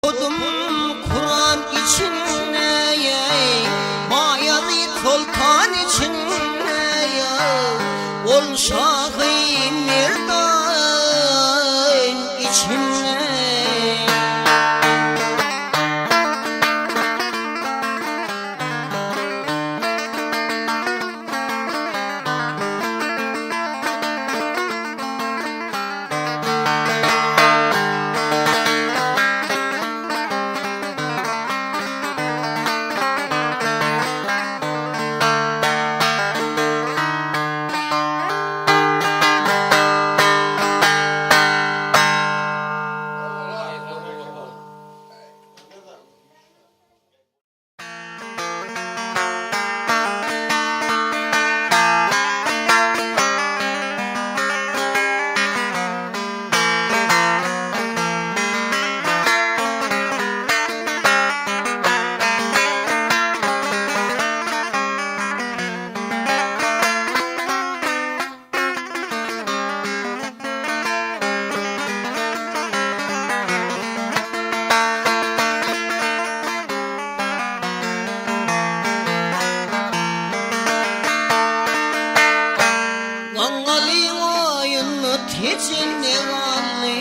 okudum Kur'an içinde, mayalı kolkan içinde, ol Şah-ı Merdan içinde. Tecenne galli,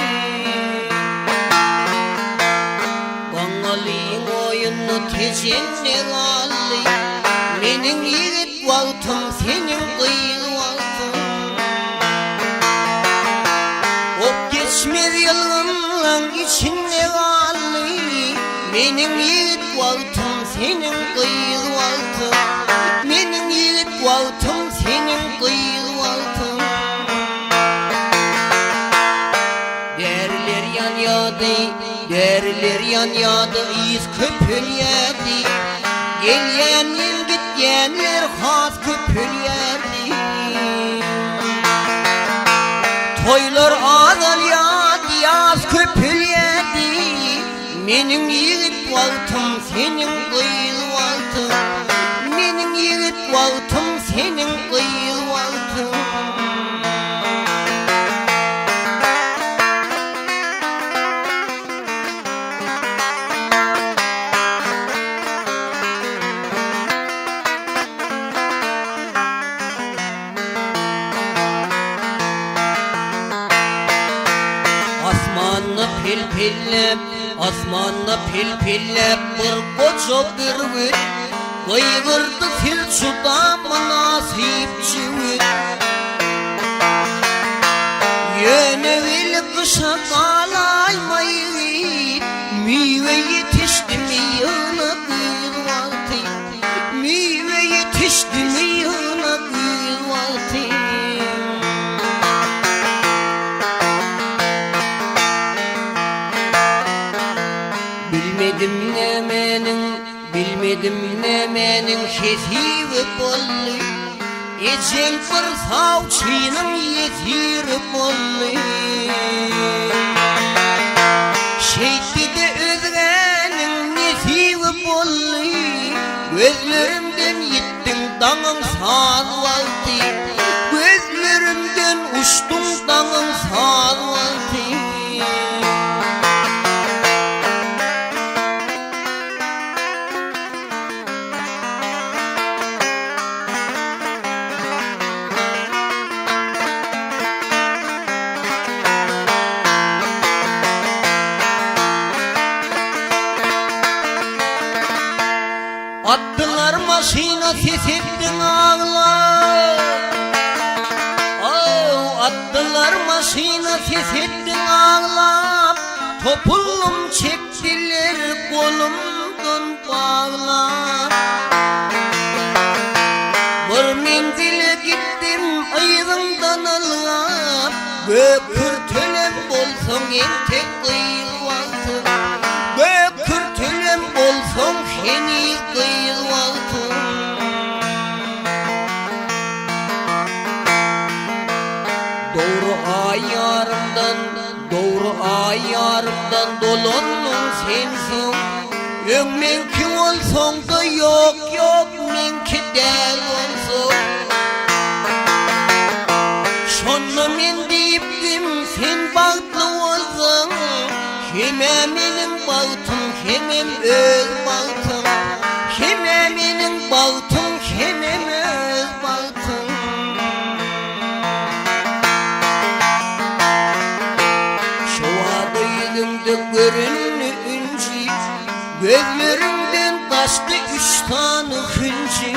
Bangalin oyunu tecenne galli, menin yigit vaktim senin kıyıl vaktim. Ok geçmez yılgınlan içinde galli, menin yigit vaktim senin kıyıl vaktim. Menin yigit vaktim senin kıyıl vaktim. Derler yan yadı iz köpülyerdi, gelyen yıl gityenler has köpülyerdi. Toylar azal yadı yaz köpülyerdi, menin yigit vaktim senin kıyıl vaktim. Menin yigit vaktim senin kıyıl vaktim. Asmanna pilpillep bir koca bir gün, kıygırdı fil çudamı nasip cüvün. Yönevil kışa kalaymayı, meyve yetişti mi yana bir vakti, meyve yetişti mi yana bir vakti. Bilmedim nemenin şesivi bolli, ecel bir savçının yetiri bolli. Şeyti de özgenin nesivi bolli, gözlerimden yittin dağın sağ vakti, gözlerimden uçtun dağın sağ vakti. Attılar maşina ses ettin ağlar, attılar maşina ses ettin ağlar, topullum çektiler kolumdan bağlar. Bir menzile gittim ayğımdan alıp, göpürtülem bolson en tek kıyıl vaktim. Göpürtülem bolson seni kıyıl vaktim. Doğru ayarımdan dolonun sensin. Ömmenki olson da yok menki del olsun. Şonma men deyipdim sen bağıtlı olsun, kime menin bağıtım hemem öz bağıtım, hememinin bağıtım, hemem öz bağıtım. Şova döydümde görününce, gözlerimden kaçtı 3 tane hınci.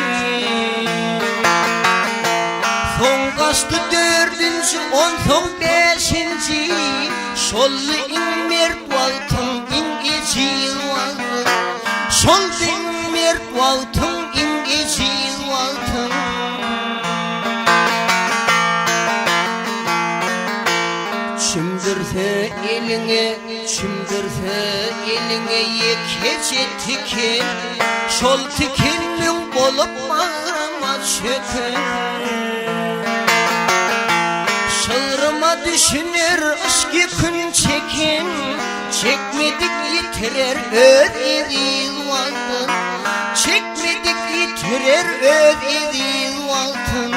Son kaçtı 4'üncü, 10 son 5'inci. Şollu inmert valtım, ingeci valtım. Şollu inmert valtım, ingeci valtım. Çimdirse eline, çimdirse eline yekece tikin. Şol tikinmin bolup bağrıma çökün. Şığrıma düşünür eski gün çekin. Çekmedik yitirer öz edil valtın. Çekmedik yitirer öz edil valtın.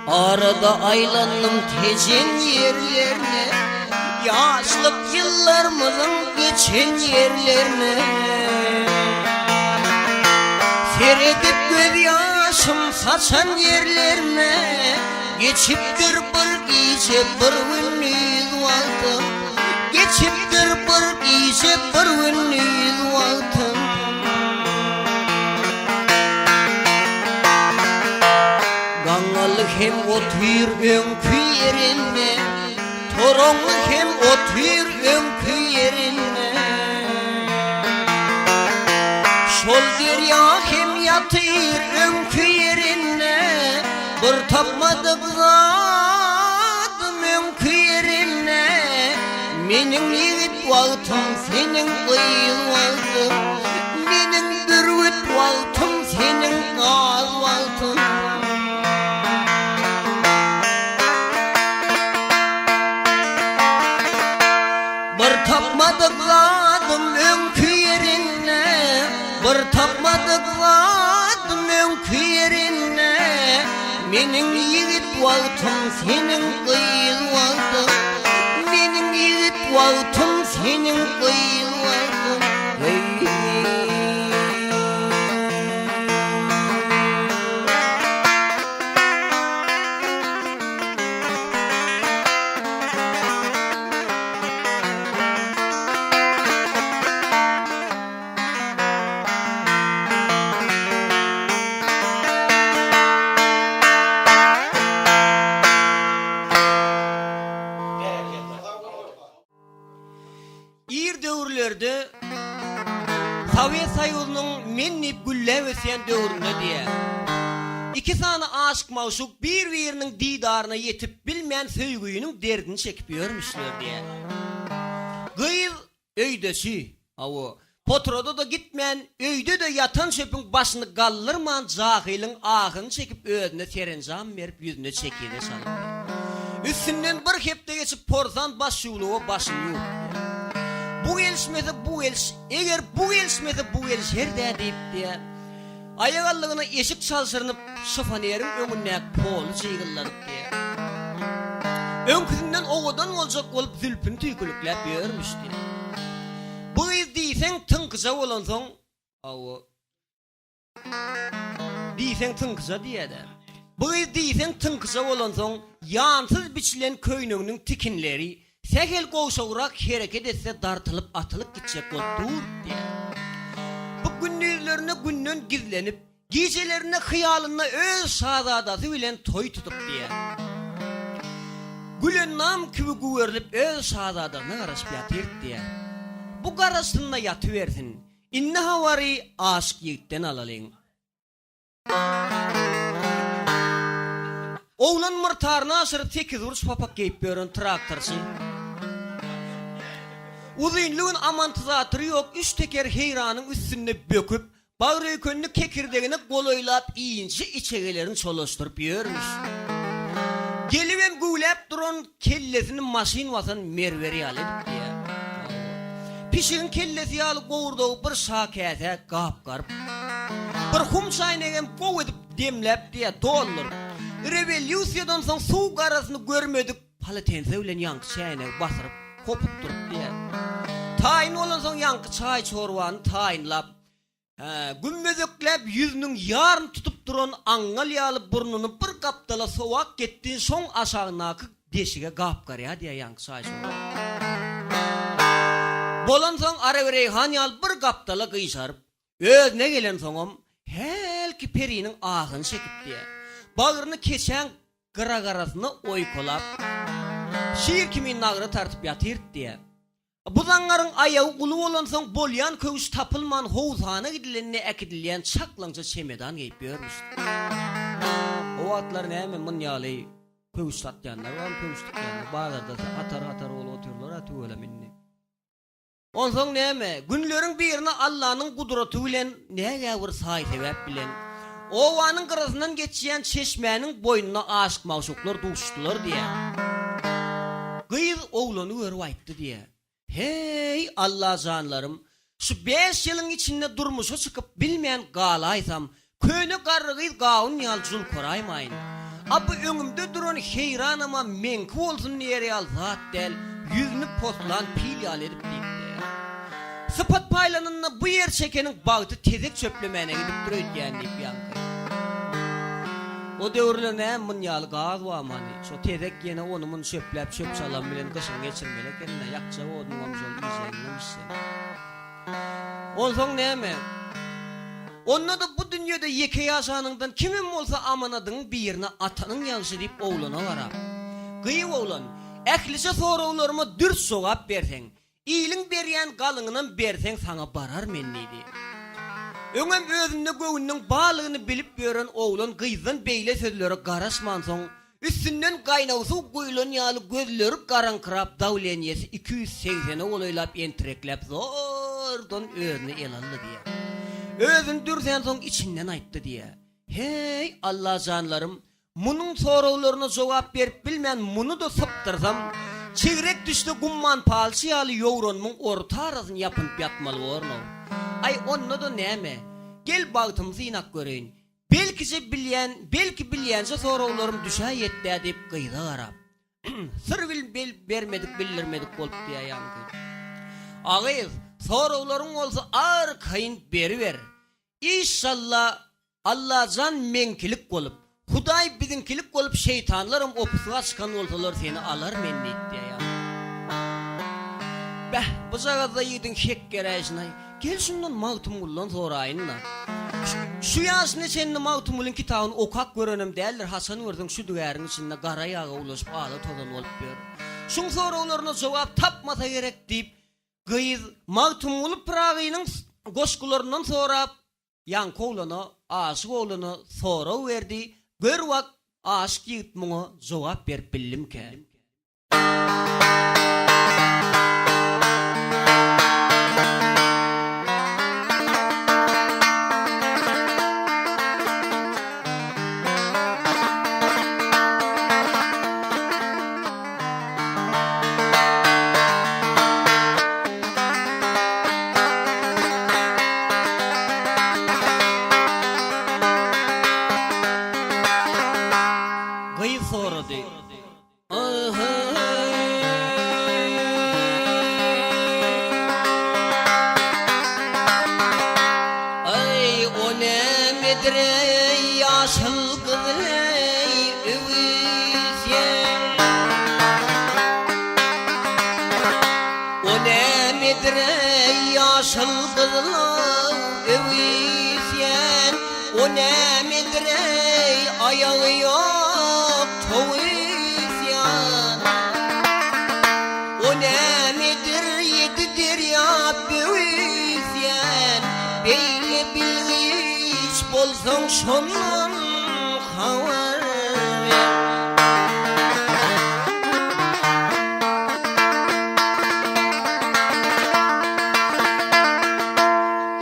Arada aylandım tecin yerlerine, yaşlık yıllarımın geçen yerlerine. Seyredip göz yaşım saçan yerlerine, geçip bir iyice bir ünlüyüz valtım. Geçip bir iyice bir ünlüyüz valtım. Gangalı hem otur önkü yerine, toronlu hem otur önkü yerine. Şol derya hem yatır önkü yerine, bir tapmadık zadım önkü yerine. Menin yiğit valtım, senin kıyıl valtım. Menin dürvüt valtım, senin ağız valtım. Tapmadık zadım önkü yerine, bir tapmadık zadım önkü yerine. Menin yiğit valtım, senin kıyıl valtım. Menin yiğit valtım, senin kıyıl valtım. Hey. Sovet Sayılı'nın mennip gülle ve sen dövründe diye. İki tane aşık mavşuk birbirinin didarına yetip bilmeyen sevgiyinin derdini çekip görmüşler diye. Gıyıl öydesi, potroda da gitmeyen, öyde de yatan çöpün başını kaldırman cahilin ahını çekip özüne serencam verip yüzüne çekide sanıp. Üstünden bir hepte geçip porzan baş yuluğu başını yok. Bu gelişmede bu geliş, eğer bu gelişmede bu geliş her deyip diye ayağallığına eşik çalsırınıp sıfanerin önüne polu çiğgıllanıp diye. Ön kızından oğudan olacak olup zülpün tüykülüklep görmüş diye. Bu diysen tın kıza olan son diysen tın kıza diye de. Bu diysen tın kıza olan son yansız biçilen köynünün tikinleri Sehel kovşavurak hareket etse dartılıp atılıp gidecek oldur diye. Bu gündüzlerine günden gizlenip, gecelerine hıyalına öz şahzadası bilen toy tutup diye. Gülen nam gibi güverilip öz şahzadasına karışıp yatır diye. Bu karasında yatıversin, inne havari aşk yiğitten alalım. Oğlan mırtarına asırıp 8 vuruş papak giyip görün traktörsi. Uzunluğun amantızatırı yok, 3 teker heyranın üstünde böküp, bağrı könlü kekirdeğine koloylap iyince içerilerini çoluşturup yiyormuş. Gelibem gülep duran kellesini maşin vasan merveri alıp diye. Pişirin kellesi alıp qoğurduğu bir şakete qapqarıp. Bir hum çaynegem qoğ edip demlep diye dolur. Revolüsiyadan soň suw garasını görmedik. Palatense bilen yankı çayneg basırıp kopup durup diye. Tayin olan soň yankı çay çorwanı tayinlap. Gümmezöklep yüzünün yarın tutup duran angal yalı burnunu bir kaptala sowak gettin soň aşağınakı deşige qapqarya diye yankı çay çorwanı. Bolan soň Aravereyhan yal bir kaptala qyşarıp özüne gelen soňam helki perinin ahyny çekip diye. Bagyrını keçen qıra garasyny oýkolap şiir kimin nagry tartyp ýatyr diye. Bu zangarın ayağı ulu olan soň bolyan köwüş tapılman howzana gidilenine ekidilýän çaklança çemedan geyip görmüş. O atlar näme munýaly köwüş satýanlar var, köwüş tutýanlar bazarda atar ol otyrlar atywala minni. Onsoň näme günleriň birini Allah'nyň gudraty bilen näge bir saý sebäp bilen owanyň gyrasyndan geçýän çeşmäniň boýnuna aşyk mawşuklar duşdylar diye. Gyýyz oglany görüp aýtdy diye. Hey Allah canlarım, şu 5 ýylyň içinde durmuşa çykyp bilmeýän galaýsam, köne garrygy gaun ýaljul koraýmaýyn. Abi öňümde duran heyranama menki bolsun näre al zat del, yüzünü postlan pil ýal edip diýdi. Sıpat paýlanyna bu yer çekeniň bagty tezek çöplemäne gidip durýan diýip ýanky. O döwürle näme munýaly gaz wamany, şo tezek ýene onu mun çöpläp çöp çalan bilen gyşyň geçirmelek enne ýakça onuň amjol iýjegmişsin. Onsoň näme? Onda da bu dünýede ýeke ýaşanyňdan kimim bolsa amanadyň birini atanyň ýaňşy diýip oglana bara. Gyýyp oglan, ähliçe sorawlaryma dürs jogap berseň, iýliň berýän galyňyny berseň saňa barar mennidi. Öňem özünde göwünden balygyny bilip beren oglan gyýzdan beýle sözlere garaşman soň, üstünden gaýnaw suw goýulan ýaly gözleri garankrap dawlenýesi 280 olaýlap entreklep zordan özüni elandy diye. Özün dürsen soň içinden aýtdy diye. Hey Allah canlarım, munyň sorawlaryna jogap berip bilmän muny da syptyrsam, çegrek düşde gumman palçy ýaly ýowranmyň orta arasyny ýapyp ýatmaly bolýar. Ay onda da näme? Gel bagtymyzy ýynak göreýin. Belki bilýänçe sorawlarym düşä ýetdi diýip gyýda garap. Sır bermedik, bildirmedik bolup diýýanky. Agyz, sorawlaryň bolsa arkaýyn beriber. İnşallah Allah jan menkilik bolup, Hudaý bizinkilik bolup şeytanlarym opusuga çykan bolsalar seni alar menni diýýär. Bäh, bu jagada ýedin hek geräjnay. Gel şundan mawtum gullan soraýynlar. Şu ýaşyny senin mawtum bilen kitabyny okak görenem däldir. Hasan gördüň şu dügäriň içinde gara ýaga ulaşyp ala todan bolup ber. Şuň sorawlaryna jogap tapmasa gerek diýip gyýyz mawtum bolup pragynyň goşgularyndan sorap ýan koglana aşyk oglany soraw berdi. Bir wagt aşyk ýigit muňa jogap berip billimke. Bolsaň şondan habar ver.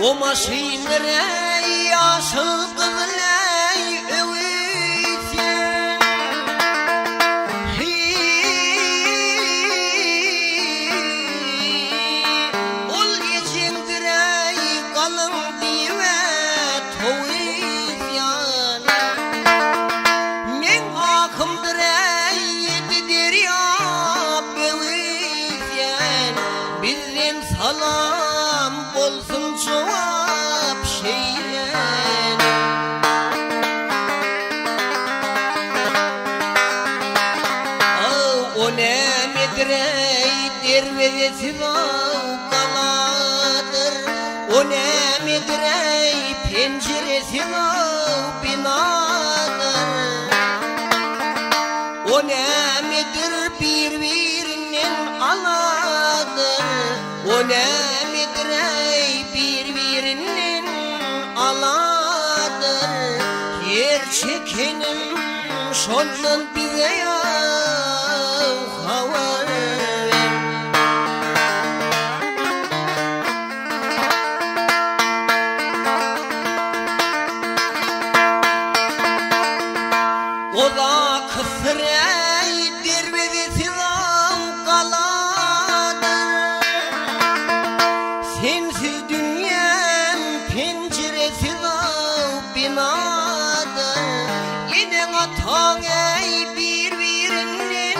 O maşinlere ýaşyl gyzlay öwüsen, nedirey derveyesi kaladır. O nedirey penceresi binadır. O nedir birbirinin aladır. O nedirey birbirinin aladır. Yer çekenim şondan bize ya havar ver. O da kısrey dervezi kaladır. Sensiz dünyam penceresi binadır. Yine atan ey birbirinin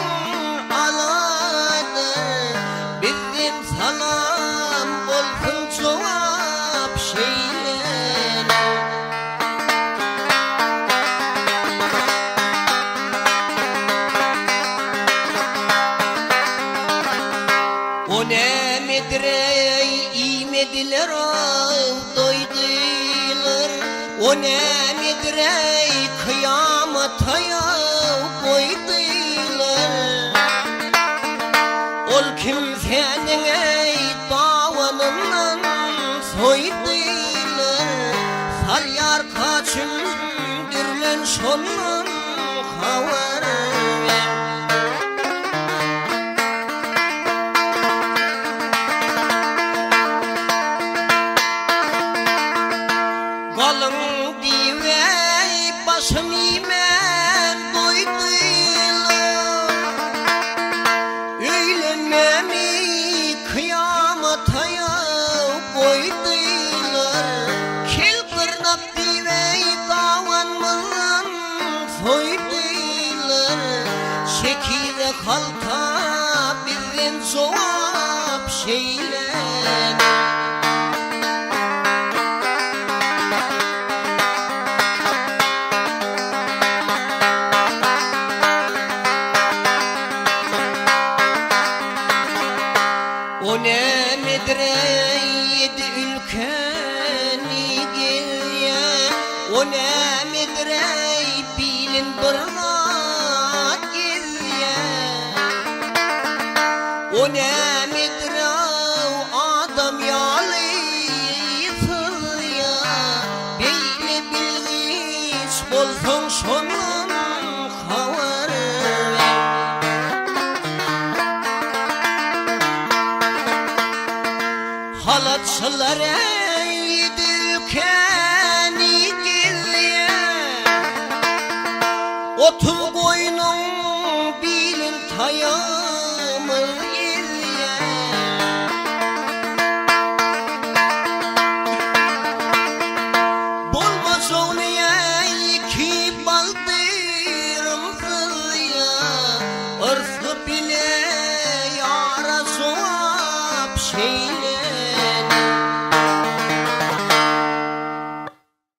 aladır. Bizim salam olsun cevap şeyler. O nedir ey imediler doydular. O nedir ey kıyamata koydular. Ol kimsenin ey davanından soydular. Sal yar kaçım dürlen şonun havar ver. Kalın divey başım imen doydular. Öğlenmemi kıyamata koydular. Kel kırnak divey davanmızın soydular. Şekide halta bizim cevap şeyler. O nedir ey yedi ülkeni geriye. O nedir ey bilin bırnak geriye. O nedir adam yalıyız ya. Beyle bilgiç bolsun şonun havar ver. Halatçılar ey ülkeni geriye. Otur koynun bilin tayamı ilye. Bolmaz onu ey ki baldırımsız ya. Irsı bile yara soğap şeyle.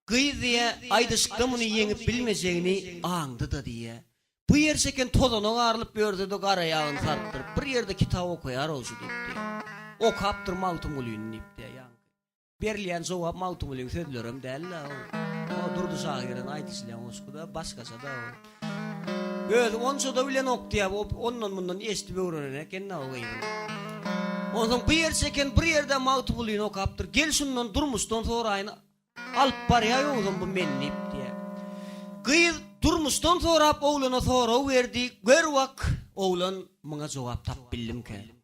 Kız diye aydışıkta bunu yenip bilmeyeceğini andı da diye. Bu yer çeken tozunu ağırlıp gördü de kara yağını sarttırıp bir yerde kitabı koyar olsun deyip diye. O kaptır Maltumuluyun deyip diye yani. Berliyen cevap Maltumuluyun söylüyorum derler o. O durdu şahirin aydışılayan oskuda başkası da o. Göz onca da bile nok diye ondan bundan esti bir öğrenene kendine o gaydı. Ondan bu yer çeken bir yerde Maltumuluyun o kaptır. Gel şundan durmuştan sonra aynı. Alıp paraya yoğdum bu men deyip diye. Kıyıl durmuştan sonra oğlana sonra verdi. Gör vak oğlan bana cevap tap bildim ki.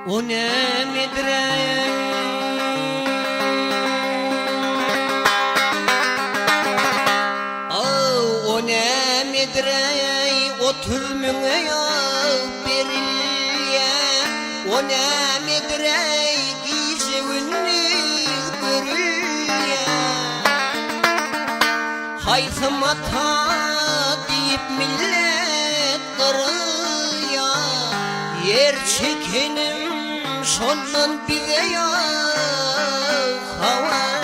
O ne medre o ne medre oturmaya ya berilye. O ne medre giyce ünlü görülye. Hayfımata deyip millet kırılya. Yer çekenim şondan bize ya havar.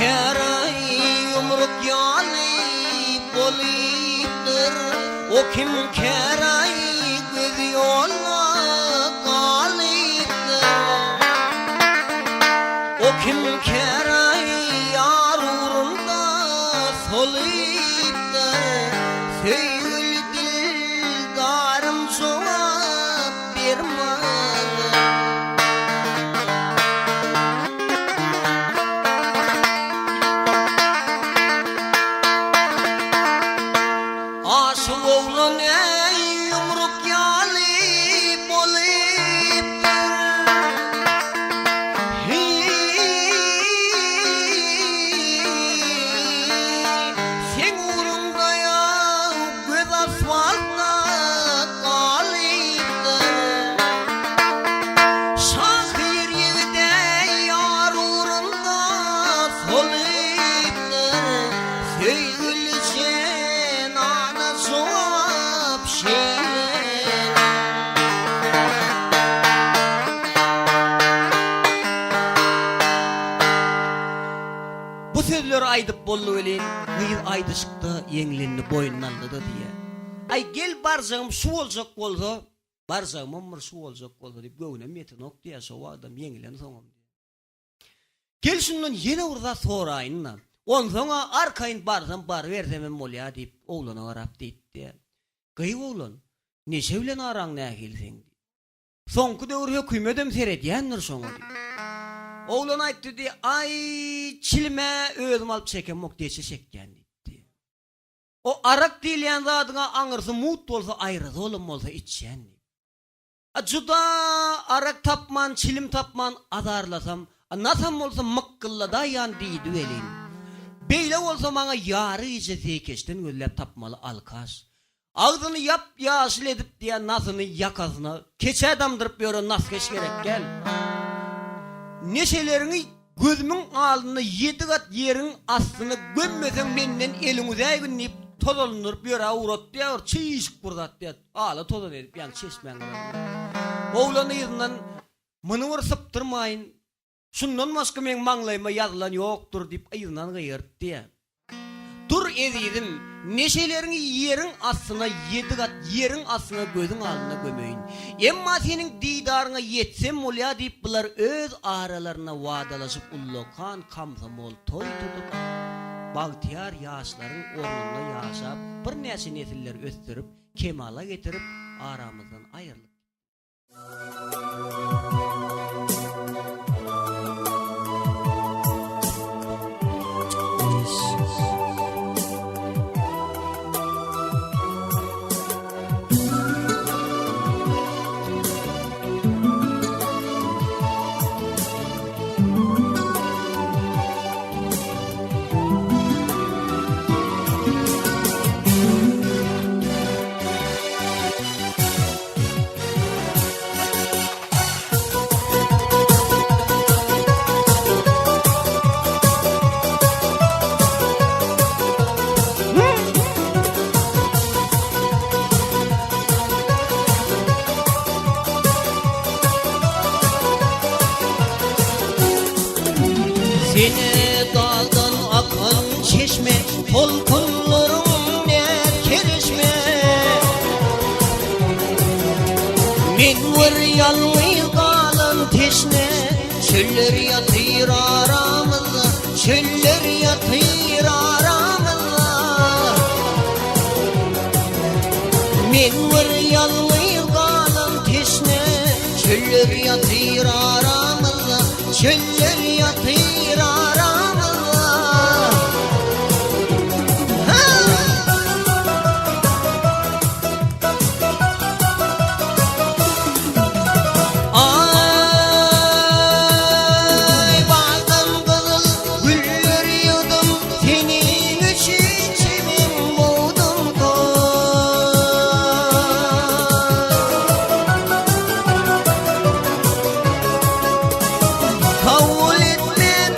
kere yumruk yali boliptir, o kim kere göz yolla galiptir, o kim kere yar uğrunda soliptir, söyle dildarım cevap vermez. Aşık oğlan ey yumruk yali boliptir, sen uğrunda ya göz asfaltla galiptir, şahir yerde yar uğrunda soliptir, söyleyeceksin ana cevap şeyler. Bu sözleri aydıp bollu öleyin, gıyır aydışıkta yenglenini boynuna aldı da diye. Ay gel barcağım su olacak olsa, barcağım ömür su olacak olsa deyip göğüne metin ok diye o adam yengleni soğum diye. Gel şundan yine orada sorayın lan. On sonra arkayın barsam bar versem molya deyip oğlana varap deyip diye. Gıyı oğlan, ne şevlen aran ne gelsen diye. Sonku devir hükümedem seyrediyenler sonra diye. Oğlan ayttı diye, ay çilme özüm alıp çekem ok diye çeşekken diye. O arak diyen zadına anırsa mut olsa ayrız oğlum olsa içen diye. Juda arak tapman, çilim tapman adarlasam, nasam olsa mıkkılla da yan deydi velin. Beyle olsa bana yarı iyice zekeşten göllep tapmalı alkaş. Ağzını yap yaşıl edip diye nasını yakasına keçe adamdırıp yörü nas keş gerek gel. Neşelerini gözümün aldığında 7 kat yerin aslını gömmesen benden elinize günleyip toz olunur bir ara uğrat diye çiğişik burada diye ağla toz edip yani çeşmen kadar. Oğlanı yüzünden mını var sıptırmayın. Şundan başka men manglayma yazılan yoktur deyip ayından gıyırt diye. Dur ediydim, neşelerini yerin aslına 7 kat yerin aslına gözün aldığına gömeyin. Emma senin didarına yetsem olya deyip bunlar öz aralarına vadalaşıp ullokan kamsamol toy tutup Baltiyar yaşların ornunda yaşap bir neşe nesiller östürüp kemala getirip aramızdan ayrılıp. Seni dağdan akan çeşme, tolkunlarım ne kerişme. Men var yalnız kalan teşne, çöller yatır aramızda, çöller yatır aramızda. Men var yalnız kalan teşne, çöller yatır aramızda, çöller yatır aramızda. Ay baldan kızıl güller yudum, senin için çimin buldum koy. Kabul etmem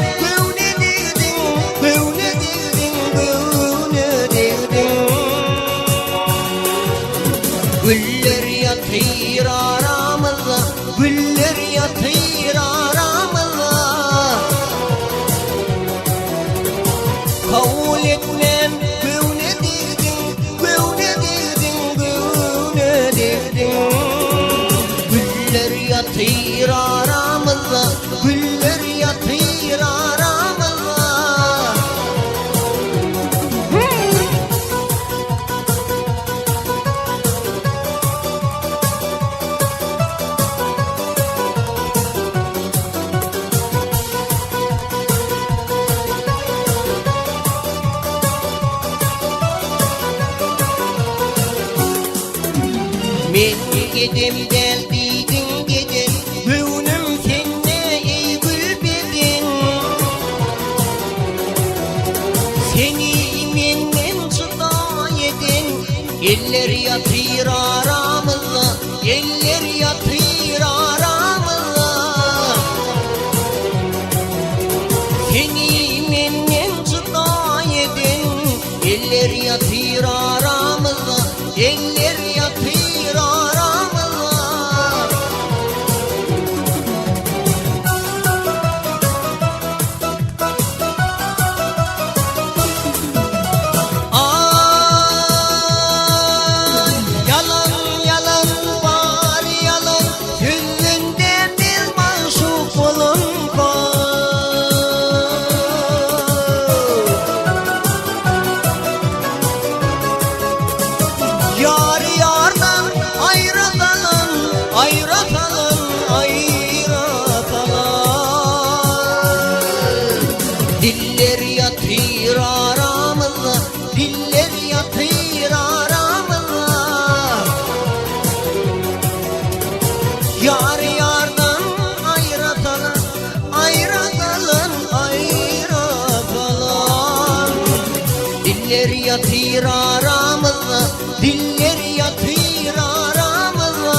Kavul etmem göğne derdin, göğne derdin, göğne derdin. Güller yatır aramızda, güller yatır aramızda. Men gidem geldiydin gecen, göğnüm senne ey gülbedin. Seni menden çıda eden, eller yatır aramızda, eller yatır aramızda. Seni menden çıda eden, eller yatır aramızda, eller yatır aramızda. Ay, yalan yalan var yalan, yüzünden bir maşuk bulunmaz. Yar yardan ayrılalım, ayrılalım, ayrılalım. Diller yatır aramızda, diller yatır aramızda. Yar yardan ayrılalım, ayrılalım, ayrılalım. Diller yatır aramızda, diller yatır aramızda.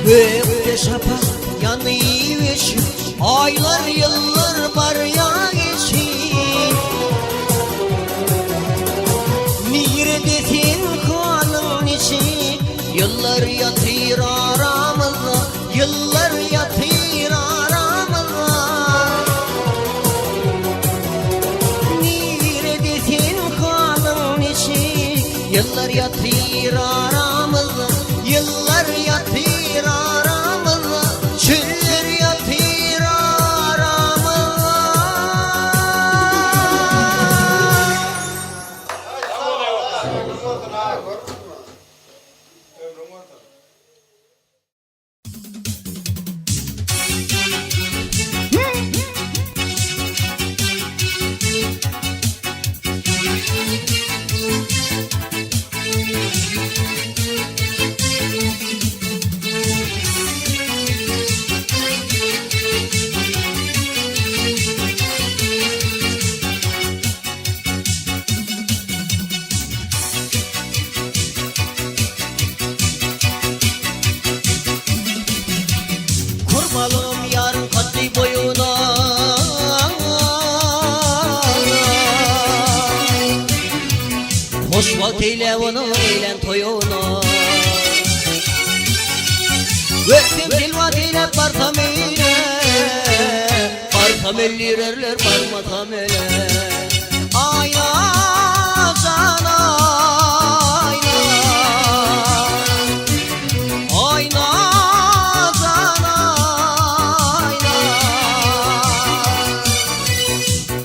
Gökte şafak yanıveşir, aylar yıllar var ya geçir. Neredesin kanın içi, yıllar yatır aramızda, yıllar yatır aramızda. Neredesin kanın içi, yıllar yatır aramızda, yıllar yatır aramızda, çöller yatır aramızda. Kurbalım yarın katli boyuna, hoş vakit eyle onu, eğlen toyuna. Öksem silvat eyle barsam eyle, barsam ellirerler barmatam ele. Ayna sana ayna, ayna sana ayna.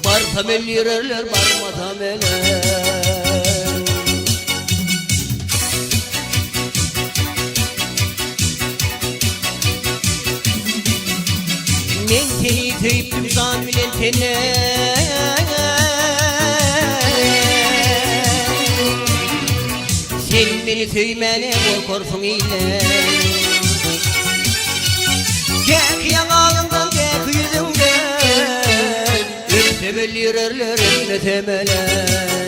Barsam ellirerler barmatam ele. Men seni töyüp zan bilen tene, sen beni söymene korkursun ile. Gek yanağından gek yüzünden, öpse belirerler öpme temelen.